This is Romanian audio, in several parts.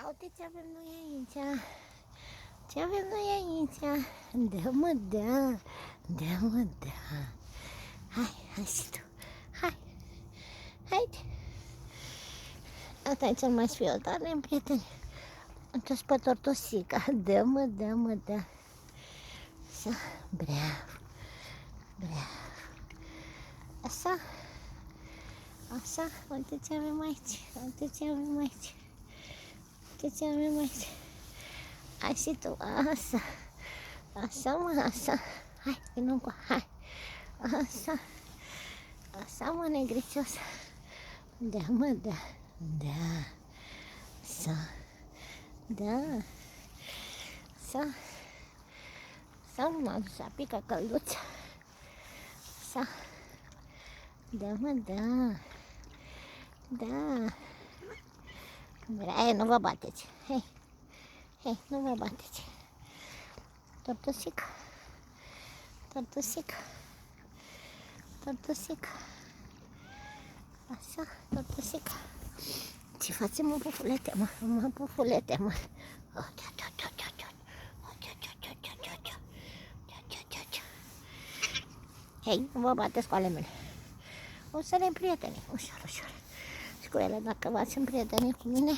Uite ce avem noi aici. Ce avem noi aici? Da, mă, da. Da, mă, da. Hai și tu. Hai. Haide. Asta e cel mai sfiotare, prieteni. Într-o pe tortosica. Da, mă, da. Așa. Bravo. Așa. Așa. Uite ce avem aici. Uite ce avem aici. Hai și tu. Așa. Așa, mă, așa. Hai, vină cu. Hai. Așa. Așa, mă, negricios. Da, mă, da. Așa. Da. Așa. Așa, mă, așa, pică călduța. Așa. Da, mă, da. Hai, nu vă bateți. Hei, nu vă bateți. Tortosica. Așa, tortosica. Ce facem, mă, pufulete, mă? Hei, nu vă bateți cu ale mele. O să ne prieteni, ușor. Și cu ele, dacă v-ați împrieteni cu mine,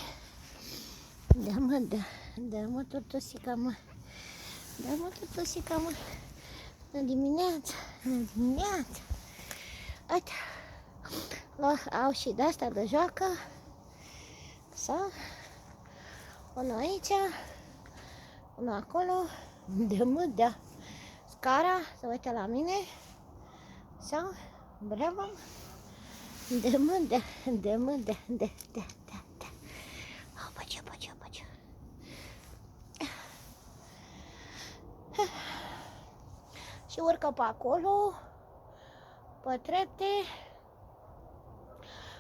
da, mă, tortosica, mă. La dimineață. Uite, au și de-asta de joacă. Sau, unul aici, unul acolo. Da. Scara, să uite la mine. Sau, bravo. Da. Păcea. Și urcă pe acolo, pe trepte.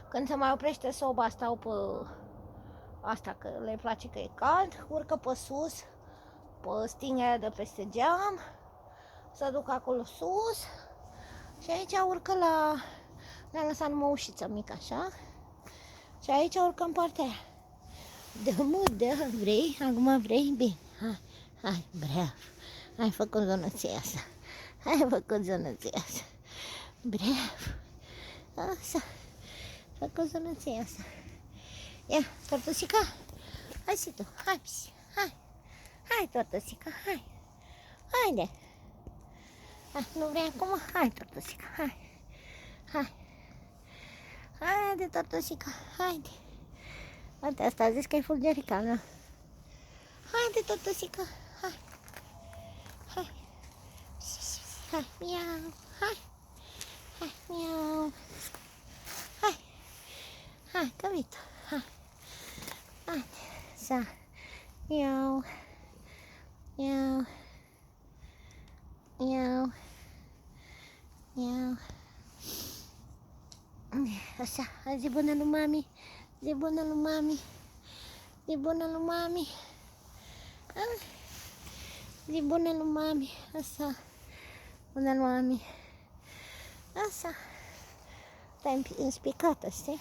Când se mai oprește soba, stau pe asta, că le place că e cald. Urcă pe sus, pe stingea de peste geam. Se duc acolo sus. Și aici urcă la... Ne-am lăsat numai ușiță mică, așa. Și aici urcăm partea aia. Da, vrei? Acum vrei? Bine, hai, bravo. Hai făcut zonăția asta. Bravo. Așa. Făcut zonăția asta. Ia, tortosica. Hai și tu, hai, tortosica, hai. Haide. Hai, nu vrei acum? Hai, tortosica, hai. Haide, tortosica, haide. Uite, asta a zis că e fulgerica, nu? Haide, tortosica, hai. Miau, hai, miau. Hai, căvito, hai. Așa, miau. Așa, zi bună lui mami. Zi bună lui mami. Zi bună lui mami. Așa. Bună lui mami. Așa. Stai înspicată, știi?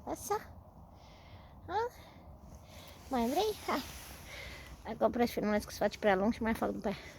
Așa. Mai vrei? Hai. Dacă opresc filmul, că se face prea lung și mai fac după aia.